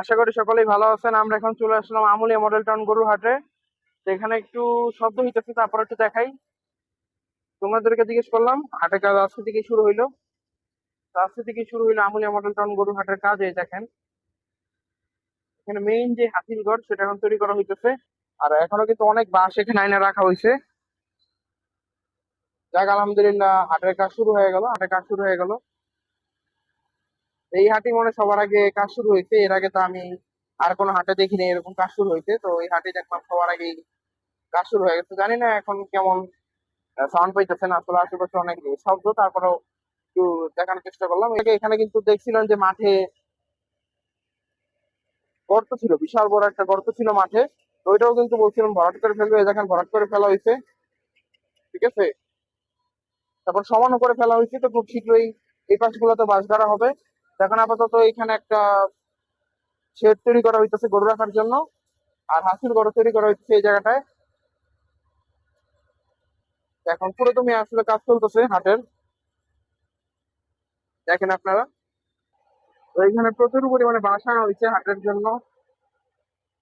আশা করি সকলেই ভালো আছেন। আমরা এখন চলে আসলাম আমুলিয়া মডেল টাউন গরুর হাটে। তো এখানে একটু শব্দ হইতেছে, তারপর একটু দেখাই। তোমাদেরকে জিজ্ঞেস করলাম হাটের কাজ আজকে থেকে শুরু হইলো। তো আজকে থেকে শুরু হইলো আমুলিয়া মডেল টাউন গরুর হাটের কাজ। এই দেখেন এখানে মেইন যে হাতির ঘর সেটা এখন তৈরি করা হইতেছে। আর এখনো কিন্তু অনেক বাঁশ এখানে আইনা রাখা হয়েছে। যাক আলহামদুলিল্লাহ, হাটের কাজ শুরু হয়ে গেল, হাটের কাজ শুরু হয়ে গেল। এই হাটই মনে হয় সবার আগে কাজ শুরু হয়েছে। এর আগে তো আমি আর কোনো হাটে দেখিনি এরকম কাজ শুরু হয়েছে। তো এই হাটে দেখলাম সবার আগে কাজ শুরু হয়ে গেছে। জানি না এখন কেমন সাউন্ড পাইতেছেন, আসলে আশেপাশে অনেক শব্দ, তারপরেও একটু দেখানোর চেষ্টা করলাম। এখানে কিন্তু দেখছিলেন যে মাঠে গর্ত ছিল, বিশাল বড় একটা গর্ত ছিল মাঠে। তো ওইটাও কিন্তু বলছিলাম ভরাট করে ফেলবে, এই দেখেন ভরাট করে ফেলা হয়েছে। ঠিক আছে, তারপর সমানও করে ফেলা হয়েছে। তো খুব শীঘ্রই এই পাশগুলোতে বাঁশ গাড়া হবে। এখন আপাতত এখানে একটা শেড তৈরি করা হইতেছে গরু রাখার জন্য, আর হাসির ঘর তৈরি করা হচ্ছে এই জায়গাটায়। এখন পুরো তুমি আসলে কাজ চলতেছে হাটের, দেখেন আপনারা। তো এখানে প্রচুর পরিমাণে বাঁশ আনা হয়েছে হাটের জন্য।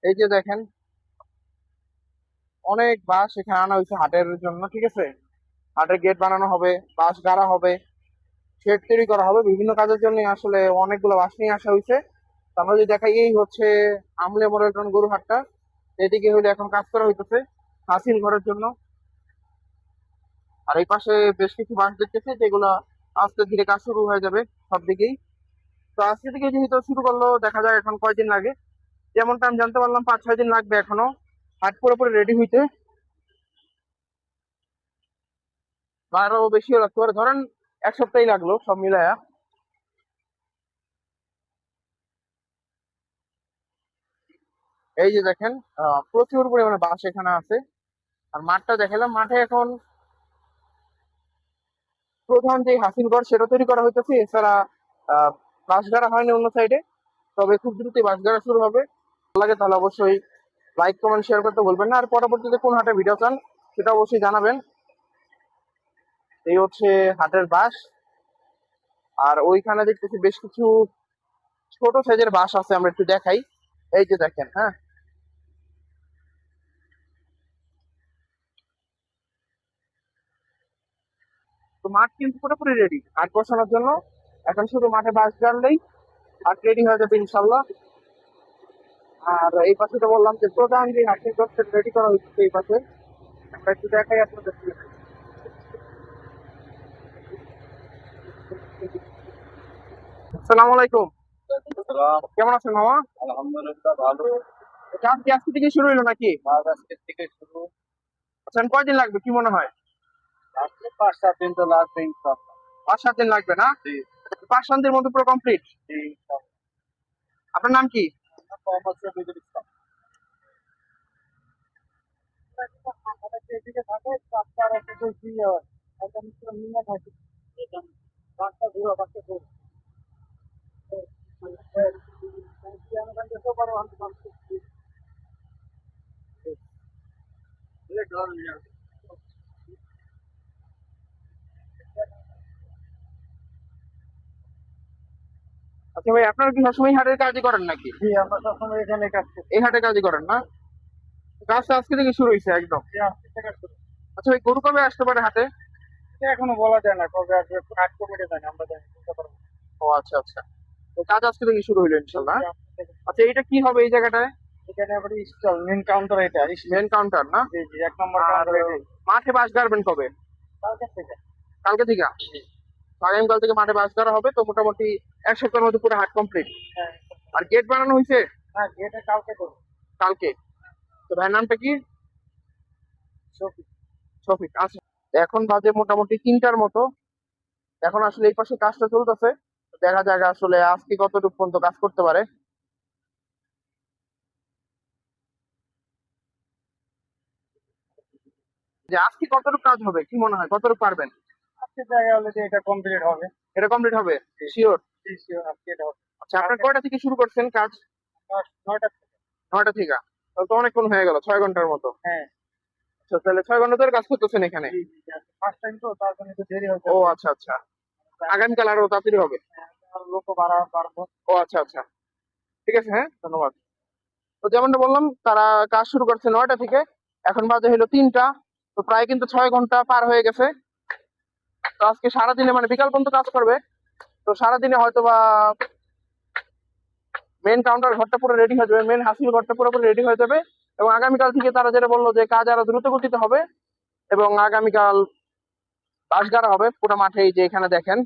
এই যে দেখেন অনেক বাঁশ এখানে আনা হয়েছে হাটের জন্য। ঠিক আছে, হাটের গেট বানানো হবে, বাঁশ গাড়া হবে, শেড তৈরি করা হবে, বিভিন্ন কাজের জন্য আসলে অনেকগুলো বাঁশ নিয়ে আসা হয়েছে। তারপরে যদি দেখাই, এই হচ্ছে আমলে মডেলটন গরু হাটটা। এদিকে হইলে এখন কাজ করা হইতেছে হাসিল ঘরের জন্য। আর এই পাশে বেশ কিছু বাঁশ দেখতেছে যেগুলা আস্তে ধীরে কাজ শুরু হয়ে যাবে সব দিকেই। তো আজকে থেকে যেহেতু শুরু করলো, দেখা যায় এখন কয়দিন লাগে। যেমনটা আমি জানতে পারলাম 5-6 দিন লাগবে এখনো হাট পুরোপুরি রেডি হইতে, বা আরো বেশিও লাগতে পারে। ধরেন 1 সপ্তাহই লাগলো সব মিলায়া। এই যে দেখেন প্রচুর পরিমাণে বাঁশ এখানে আছে। আর মাঠটা দেখালাম, মাঠে এখন প্রধান যে হাসিলগড় সেটা তৈরি করা হইতেছে। এছাড়া আহ বাঁশ গাড়া হয়নি অন্য সাইডে, তবে খুব দ্রুতই বাঁশ গাড়া শুরু হবে। ভালো লাগে তাহলে অবশ্যই লাইক কমেন্ট শেয়ার করতে বলবেন না। আর পরবর্তীতে কোন হাটে ভিডিও চান সেটা অবশ্যই জানাবেন। এই হচ্ছে হাটের বাঁশ। আর ওইখানে দেখতেছি বেশ কিছু ছোট সাইজের বাঁশ আছে, আমরা একটু দেখাই। এই যে দেখেন, হ্যাঁ, তো মাঠ কিন্তু পুরোপুরি রেডি হাট বসানোর জন্য। এখন শুধু মাঠে বাঁশ গাড়লেই হাট রেডি হয়ে যাবে ইনশাল্লাহ। আর এই পাশে তো বললাম যে প্রধান যে হাটের রেডি করা হচ্ছে এই পাশে, আমরা একটু দেখাই আপনাদের। আসসালামু আলাইকুম। কেমন আছেন মামা? আলহামদুলিল্লাহ ভালো। কাজ কি আজকে থেকে শুরু হলো নাকি? কাজ আজকের থেকে শুরু। আচ্ছা, কয়দিন লাগবে কি মনে হয়? আসলে 5-7 দিন তো লাগবে ইনশাআল্লাহ। 5-7 দিন লাগবে না? জি 5-7 দিনের মধ্যে পুরো কমপ্লিট। জি ইনশাআল্লাহ। আপনার নাম কি? মোহাম্মদ শফিকুল ইসলাম। এদিকে থাকে রাস্তার একটা বেশি হয়, একদম নিয়ে থাকে একদম রাস্তা ঘুরো রাস্তা ঘুরো। আচ্ছা ভাই, আপনারা কি সবসময় হাটের কাজই করেন নাকি? জি আমরা সবসময় এখানে কাজ করি। এই হাটে কাজই করেন না? কাজটা আজকে থেকে শুরু হয়েছে একদম। জি, আজকে থেকে শুরু। আচ্ছা ভাই, গরু কবে আসতে পারে হাটে? এটা এখনো বলা যায় না কবে আসবে, কাজ কমিটি জানি, আমরা জানি বলতে পারবো না। ও আচ্ছা আচ্ছা, তো কাজ আজকে থেকে শুরু হইলো ইনশাল্লাহ। জি, আজকে থেকে। আচ্ছা, এটা কি হবে এই জায়গাটায়? এখানে আবার স্টল মেন কাউন্টার, এটা মেন কাউন্টার না? জি জি 1 নম্বর আর কাউন্টার এটাই। মাঠে বাঁশ গাড়বেন কবে? কালকে থেকে। কালকে থেকে? আগামীকাল থেকে মাঠে বাঁশ গাড়া হবে, তো মোটামুটি 1 সপ্তাহের মধ্যে পুরো হাট কমপ্লিট। হ্যাঁ আর গেট বানানো হয়েছে হ্যাঁ, এটা কালকে করবো। কালকে। তো ভাইয়ের নামটা কি? শফিক। শফিক। আচ্ছা, এখন বাজে মোটামুটি 3টার মতো। এখন আসলে এই পাশে কাজটা চলতেছে, দেখা যাক আসলে আজকে কতটুকু পর্যন্ত কাজ করতে পারে। যে আজকে কতটুকু কাজ হবে কি মনে হয়, কতটুকু পারবেন? আজকে জায়গা হলে যে এটা কমপ্লিট হবে। এটা কমপ্লিট হবে শিওর? জি শিওর, আজকে এটা হবে। আচ্ছা, আপনার কয়টা থেকে শুরু করছেন কাজ? 9টা থেকে। 9টা থেকে? তাহলে তো অনেকক্ষণ হয়ে গেল, 6 ঘন্টার মতো। হ্যাঁ আচ্ছা, তাহলে 6 ঘন্টা ধরে কাজ করতেছেন এখানে? জি জি, ফার্স্ট টাইম তো তার জন্য একটু দেরি হচ্ছে। ও আচ্ছা আচ্ছা, আগামীকাল আরো তাড়াতাড়ি হবে? লোক বাড়া বাড়বো। ও আচ্ছা আচ্ছা, ঠিক আছে, হ্যাঁ, ধন্যবাদ। তো যেমনটা বললাম, তারা কাজ শুরু করছে 9টা থেকে, এখন বাজে হলো 3টা। তো প্রায় কিন্তু 6 ঘন্টা পার হয়ে গেছে। তো আজকে সারাদিনে মানে বিকাল পর্যন্ত কাজ করবে। তো সারাদিনে হয়তো বা মেন কাউন্টার ঘরটা পুরো রেডি হয়ে যাবে, মেন হাসিল ঘরটা পুরোপুরি রেডি হয়ে যাবে। এবং আগামীকাল থেকে তারা যেটা বললো যে কাজ আরো দ্রুত গতিতে হবে, এবং আগামীকাল বাঁশ গাড়া হবে পুরো মাঠে। এই যে এখানে দেখেন,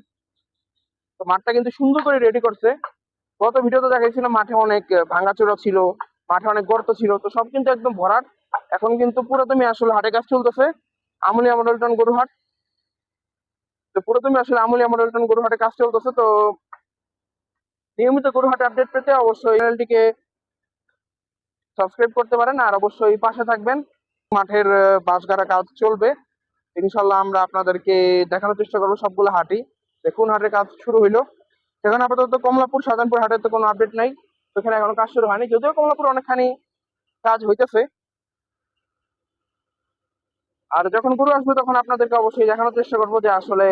তো মাঠটা কিন্তু সুন্দর করে রেডি করছে। গত ভিডিওতে দেখাইছিলাম মাঠে অনেক ভাঙাচোরা ছিল, মাঠে অনেক গর্ত ছিল, তো সব কিন্তু একদম ভরাট। এখন কিন্তু পুরোদমে আসলে হাটে কাজ চলতেছে, আমুলিয়া মডেল টাউন গরুহাট। তো পুরোদমে আসলে আমুলিয়া মডেল টাউন গরুহাটে কাজ চলতেছে। তো নিয়মিত গরুহাটে আপডেট পেতে অবশ্যই চ্যানেলটিকে সাবস্ক্রাইব করতে পারেন, আর অবশ্যই পাশে থাকবেন। মাঠের বাঁশ গাড়া কাজ চলবে, ইনশাল্লাহ আমরা আপনাদেরকে দেখানোর চেষ্টা করবো সবগুলো হাটই। কোন হাটের কাজ শুরু হইলো। সেখানে আপাতত কমলাপুর শাহজাহানপুর হাটের তো কোনো আপডেট নাই, সেখানে এখনো কাজ শুরু হয়নি, যদিও কমলাপুর অনেকখানি কাজ হইতেছে। আর যখন গরু আসবে তখন আপনাদেরকে অবশ্যই দেখানোর চেষ্টা করবো যে আসলে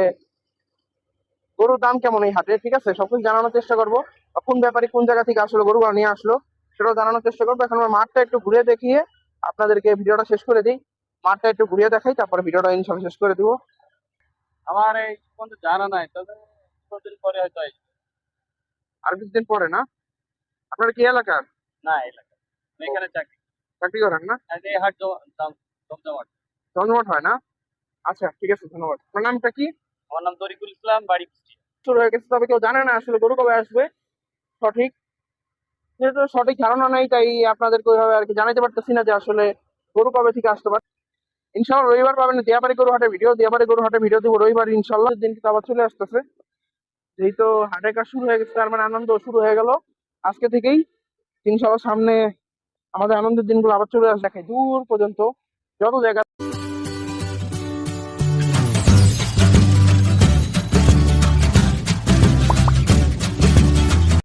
গরুর দাম কেমন এই হাটে। ঠিক আছে, সবকিছু জানানোর চেষ্টা করবো। কোন ব্যাপারী কোন জায়গা থেকে আসলে গরুগুলো নিয়ে আসলো সেটাও জানানোর চেষ্টা করবো। এখন আমরা মাঠটা একটু ঘুরে দেখিয়ে আপনাদেরকে ভিডিওটা শেষ করে দিই। মাঠটা একটু ঘুরিয়ে দেখাই, তারপরে ভিডিওটা ইনশাল্লাহ শেষ করে দিব। আমার এই পর্যন্ত জানা নাই, তবে কিছুদিন পরে হয়তো আসবে। আর কিছুদিন পরে না? আপনার কি এলাকার? না, এলাকা আমি এখানে চাকরি। চাকরি করেন না? আর এই হাট জমজমাট। জন্মট হয় না? আচ্ছা, ঠিক আছে, ধন্যবাদ। আপনার নামটা কি? আমার নাম তরিকুল ইসলাম, বাড়ি কুষ্টিয়া। শুরু হয়ে গেছে, তবে কেউ জানে না আসলে গরু কবে আসবে সঠিক। যেহেতু সঠিক ধারণা নেই, তাই আপনাদেরকে ওইভাবে আর কি জানাতে পারতেছি না যে আসলে গরু কবে থেকে আসতে পারে। ইনশাল্লাহ রবিবার পাবেন দিয়াবাড়ি গরু হাটে ভিডিও, দিয়াবাড়ি গরু হাটে ভিডিও দিব রবিবার ইনশাল্লাহ। দিন কিন্তু আবার চলে আসতেছে, যেহেতু হাটের কাজ শুরু হয়ে গেছে তার মানে আনন্দ শুরু হয়ে গেল আজকে থেকেই। ইনশাল্লাহ সামনে আমাদের আনন্দের দিনগুলো আবার চলে আসবে, দেখাই দূর পর্যন্ত যত জায়গা